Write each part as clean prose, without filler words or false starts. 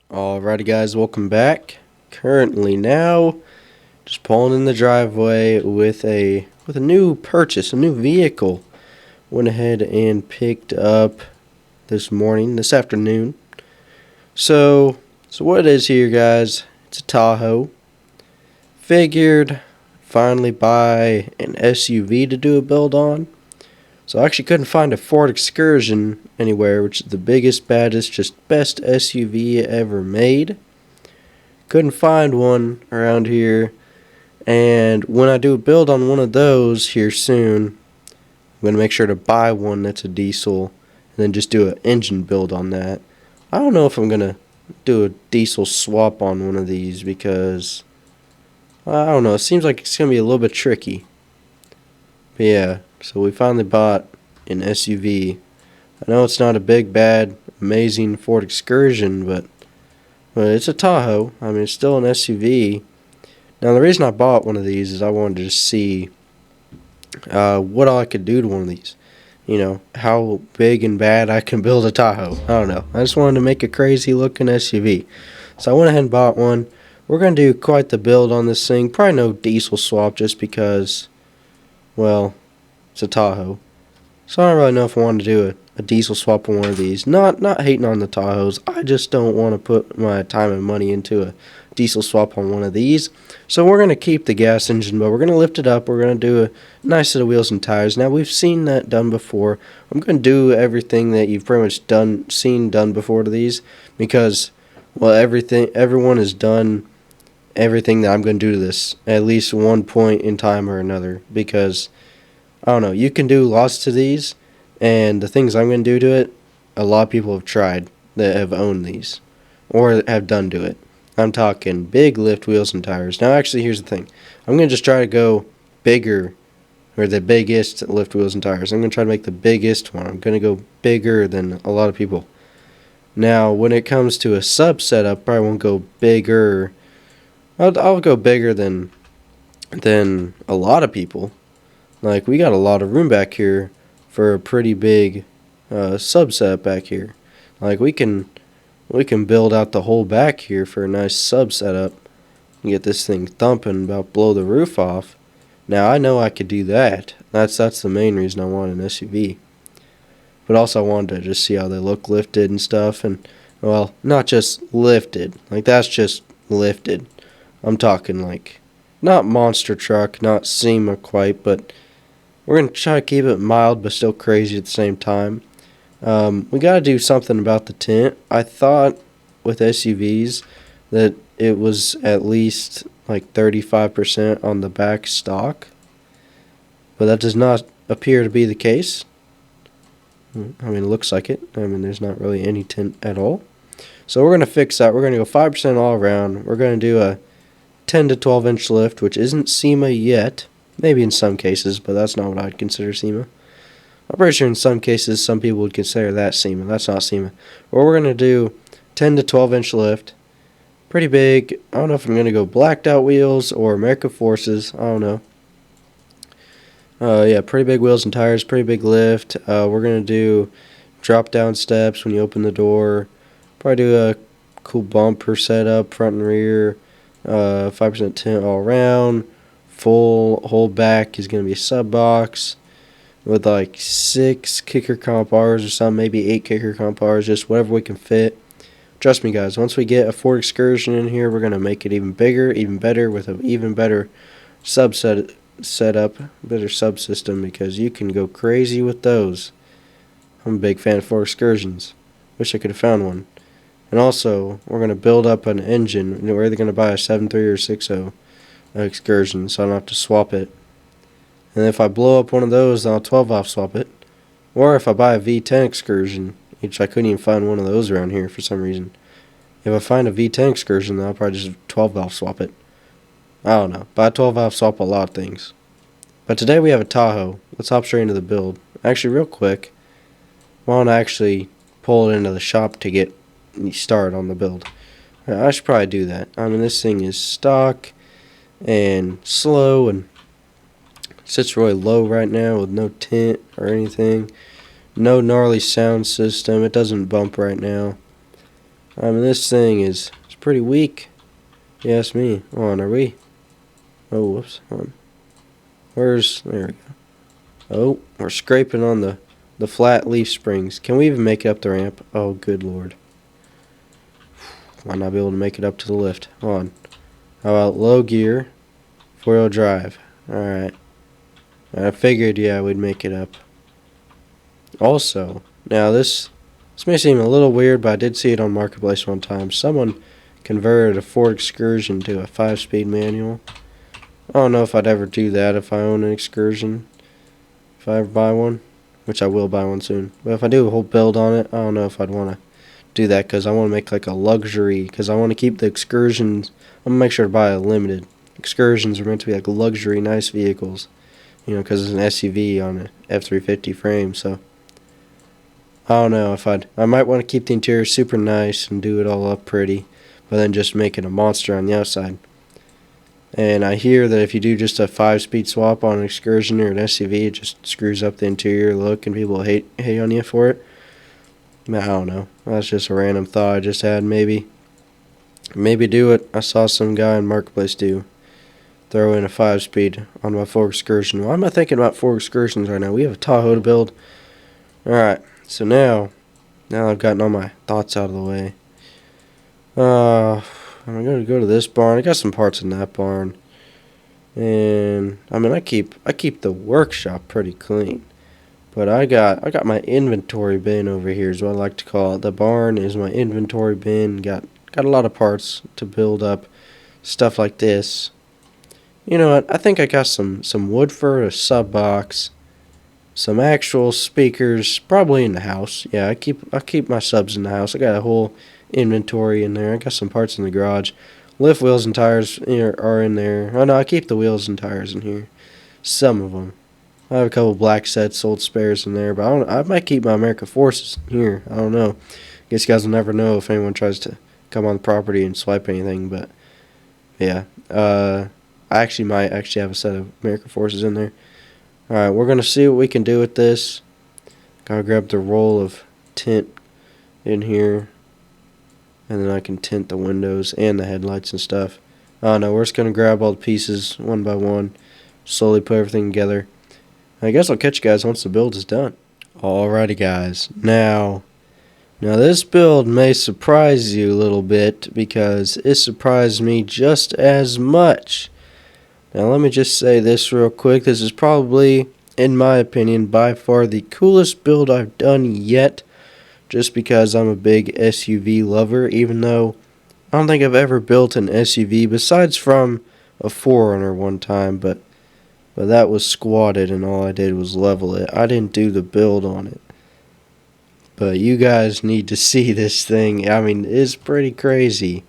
Alrighty guys, welcome back. Currently now just pulling in the driveway with a new purchase, a new vehicle. Went ahead and picked up this afternoon. So what it is here guys, it's a Tahoe. Figured finally buy an SUV to do a build on. So I actually couldn't find a Ford Excursion anywhere, which is the biggest, baddest, just best SUV ever made. Couldn't find one around here. And when I do a build on one of those here soon, I'm going to make sure to buy one that's a diesel and then just do an engine build on that. I don't know if I'm going to do a diesel swap on one of these because, I don't know, it seems like it's going to be a little bit tricky. But yeah. So we finally bought an SUV. I know it's not a big, bad, amazing Ford Excursion, but it's a Tahoe. I mean, it's still an SUV. Now, the reason I bought one of these is I wanted to just see what all I could do to one of these. You know, how big and bad I can build a Tahoe. I don't know. I just wanted to make a crazy-looking SUV. So I went ahead and bought one. We're going to do quite the build on this thing. Probably no diesel swap just because, well, it's a Tahoe. So I don't really know if I want to do a diesel swap on one of these. Not hating on the Tahoes. I just don't want to put my time and money into a diesel swap on one of these. So we're going to keep the gas engine, but we're going to lift it up. We're going to do a nice set of wheels and tires. Now, we've seen that done before. I'm going to do everything that you've pretty much seen done before to these because, well, everyone has done everything that I'm going to do to this at least one point in time or another because, I don't know, you can do lots to these, and the things I'm going to do to it, a lot of people have tried that have owned these, or have done to it. I'm talking big lift wheels and tires. Now, actually, here's the thing. I'm going to just try to go bigger, or the biggest lift wheels and tires. I'm going to try to make the biggest one. I'm going to go bigger than a lot of people. Now, when it comes to a sub setup, I probably won't go bigger. I'll go bigger than a lot of people. Like, we got a lot of room back here for a pretty big sub setup back here. Like, we can build out the whole back here for a nice sub setup and get this thing thumping, about blow the roof off. Now, I know I could do that. That's the main reason I want an SUV. But also I wanted to just see how they look lifted and stuff. And, well, not just lifted. Like, that's just lifted. I'm talking, like, not monster truck, not SEMA quite, but we're going to try to keep it mild but still crazy at the same time. We got to do something about the tint. I thought with SUVs that it was at least like 35% on the back stock, but that does not appear to be the case. I mean, it looks like it. I mean, there's not really any tint at all. So we're going to fix that. We're going to go 5% all around. We're going to do a 10 to 12 inch lift, which isn't SEMA yet. Maybe in some cases, but that's not what I'd consider SEMA. I'm pretty sure in some cases some people would consider that SEMA. That's not SEMA. But we're going to do 10 to 12 inch lift. Pretty big. I don't know if I'm going to go blacked out wheels or America Forces. I don't know. Yeah, pretty big wheels and tires, pretty big lift. We're going to do drop down steps when you open the door. Probably do a cool bumper setup, front and rear. 5% tint all around. Full whole back is going to be a sub box with like 6 kicker comp bars or something, maybe 8 kicker comp bars, just whatever we can fit. Trust me guys, once we get a Ford Excursion in here, we're going to make it even bigger, even better, with an even better setup, better subsystem, because you can go crazy with those. I'm a big fan of Ford Excursions. Wish I could have found one. And also, we're going to build up an engine. We're either going to buy a 7.3 or 6.0 Excursion, so I don't have to swap it. And if I blow up one of those, then I'll 12-valve swap it. Or if I buy a V10 Excursion, which I couldn't even find one of those around here for some reason. If I find a V10 Excursion, then I'll probably just 12-valve swap it. I don't know. But I 12-valve swap a lot of things. But today we have a Tahoe. Let's hop straight into the build. Actually, real quick, why don't I actually pull it into the shop to get started on the build? I should probably do that. I mean, this thing is stock and slow and sits really low right now with no tint or anything. No gnarly sound system. It doesn't bump right now. I mean, this thing is pretty weak. You ask me. On, are we? Oh, whoops. On. Where's... There we go. Oh, we're scraping on the flat leaf springs. Can we even make it up the ramp? Oh, good lord. Might not be able to make it up to the lift. On. How about low gear, 4-wheel drive? Alright. I figured, yeah, we'd make it up. Also, now this may seem a little weird, but I did see it on Marketplace one time. Someone converted a Ford Excursion to a 5-speed manual. I don't know if I'd ever do that if I own an Excursion. If I ever buy one, which I will buy one soon. But if I do a whole build on it, I don't know if I'd want to do that, because I want to make like a luxury, because I want to keep the Excursions. I'm going to make sure to buy a limited. Excursions are meant to be like luxury, nice vehicles. You know, because it's an SUV on an F350 frame, so I don't know if I might want to keep the interior super nice and do it all up pretty, but then just make it a monster on the outside. And I hear that if you do just a 5-speed swap on an Excursion or an SUV, it just screws up the interior look and people hate on you for it. I don't know. That's just a random thought I just had. Maybe do it. I saw some guy in Marketplace do. Throw in a 5-speed on my Ford Excursion. Why am I thinking about Ford Excursions right now? We have a Tahoe to build. Alright, so now I've gotten all my thoughts out of the way. I'm going to go to this barn. I got some parts in that barn. And, I mean, I keep the workshop pretty clean. But I got my inventory bin over here is what I like to call it. The barn is my inventory bin. Got a lot of parts to build up. Stuff like this. You know what? I think I got some wood for a sub box, some actual speakers, probably in the house. Yeah, I keep my subs in the house. I got a whole inventory in there. I got some parts in the garage. Lift wheels and tires are in there. Oh no, I keep the wheels and tires in here. Some of them. I have a couple black sets, old spares in there, but I might keep my American Forces in here. I don't know. Guess you guys will never know if anyone tries to come on the property and swipe anything, but yeah. I might have a set of American Forces in there. Alright, we're going to see what we can do with this. Gotta grab the roll of tint in here. And then I can tint the windows and the headlights and stuff. I don't know, we're just going to grab all the pieces one by one. Slowly put everything together. I guess I'll catch you guys once the build is done. Alrighty guys, now this build may surprise you a little bit, because it surprised me just as much. Now let me just say this real quick. This is probably, in my opinion, by far the coolest build I've done yet. Just because I'm a big SUV lover, even though I don't think I've ever built an SUV besides from a 4Runner one time, but that was squatted and all I did was level it. I didn't do the build on it. But you guys need to see this thing. I mean, it's pretty crazy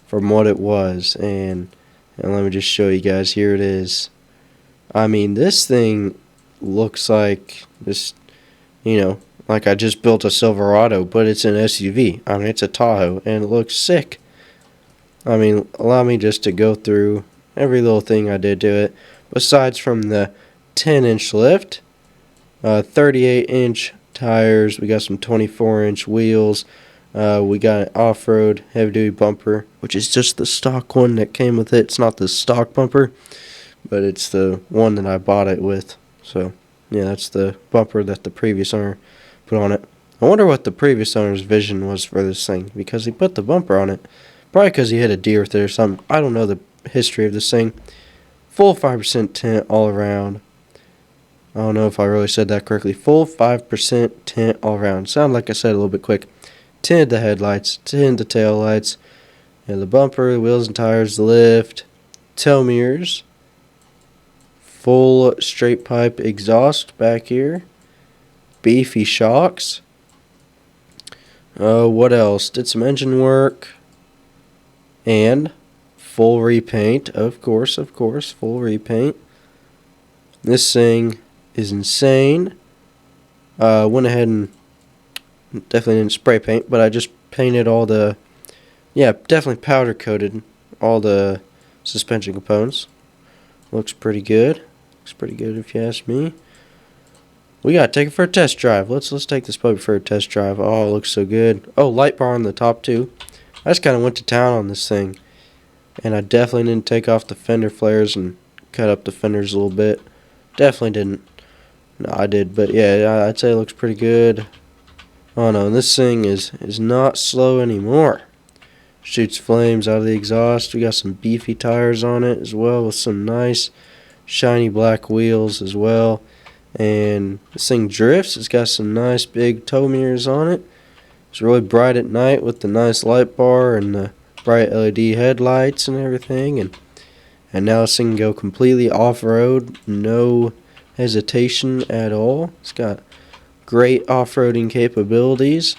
from what it was, and let me just show you guys. Here it is. I mean, this thing looks like this, like I just built a Silverado, but it's an SUV. I mean, it's a Tahoe, and it looks sick. I mean, allow me just to go through every little thing I did to it. Besides from the 10-inch lift, 38-inch tires, we got some 24-inch wheels. We got an off-road heavy-duty bumper, which is just the stock one that came with it. It's not the stock bumper, but it's the one that I bought it with. So, yeah, that's the bumper that the previous owner put on it. I wonder what the previous owner's vision was for this thing, because he put the bumper on it. Probably because he hit a deer with it or something. I don't know the history of this thing. Full 5% tint all around. I don't know if I really said that correctly. Full 5% tint all around. Sound like I said a little bit quick. Tinted the headlights, tinted the tail lights, and the bumper, the wheels and tires, the lift, tail mirrors, full straight pipe exhaust back here, beefy shocks. What else? Did some engine work, and full repaint, of course, full repaint. This thing is insane. Went ahead and definitely didn't spray paint, but I just painted all the, definitely powder coated all the suspension components. Looks pretty good. Looks pretty good if you ask me. We gotta take it for a test drive. Let's take this puppy for a test drive. Oh, it looks so good. Oh, light bar on the top too. I just kind of went to town on this thing, and I definitely didn't take off the fender flares and cut up the fenders a little bit. Definitely didn't. No, I did, but yeah, I'd say it looks pretty good. Oh no, this thing is not slow anymore. Shoots flames out of the exhaust. We got some beefy tires on it as well, with some nice shiny black wheels as well. And this thing drifts. It's got some nice big tow mirrors on it. It's really bright at night with the nice light bar and the bright LED headlights and everything. And now this thing can go completely off-road, no hesitation at all. It's got great off-roading capabilities.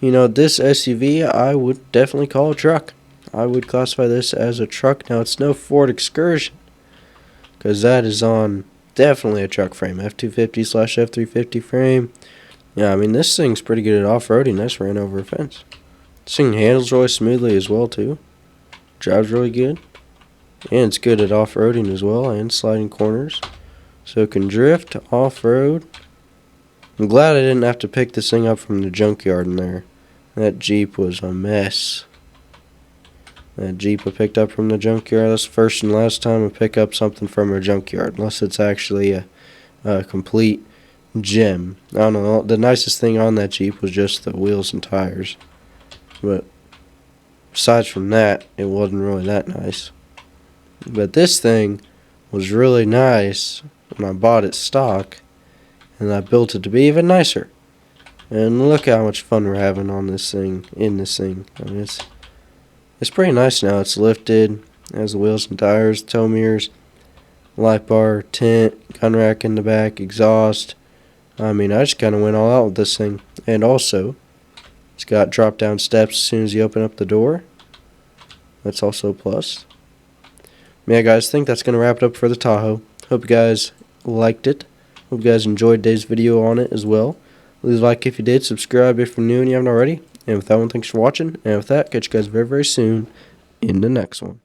You know, this SUV I would definitely call a truck. I would classify this as a truck. Now, it's no Ford Excursion, because that is on definitely a truck frame, F250/F350 frame. Yeah, I mean, this thing's pretty good at off-roading. I just ran over a fence. This thing handles really smoothly as well, too. Drives really good. And it's good at off-roading as well, and sliding corners. So it can drift, off-road. I'm glad I didn't have to pick this thing up from the junkyard in there. That Jeep was a mess. That Jeep I picked up from the junkyard, that's the first and last time I pick up something from a junkyard, unless it's actually a complete gem. I don't know, the nicest thing on that Jeep was just the wheels and tires. But besides from that, it wasn't really that nice. But this thing was really nice when I bought it stock, and I built it to be even nicer. And look how much fun we're having on this thing, in this thing. I mean, it's pretty nice now. It's lifted, has the wheels and tires, tow mirrors, light bar, tent, gun rack in the back, exhaust. I mean, I just kind of went all out with this thing. And also, it's got drop down steps as soon as you open up the door. That's also a plus. Yeah, guys, I think that's going to wrap it up for the Tahoe. Hope you guys liked it. Hope you guys enjoyed today's video on it as well. Leave a like if you did, subscribe if you're new and you haven't already. And with that one, thanks for watching. And with that, catch you guys very, very soon in the next one.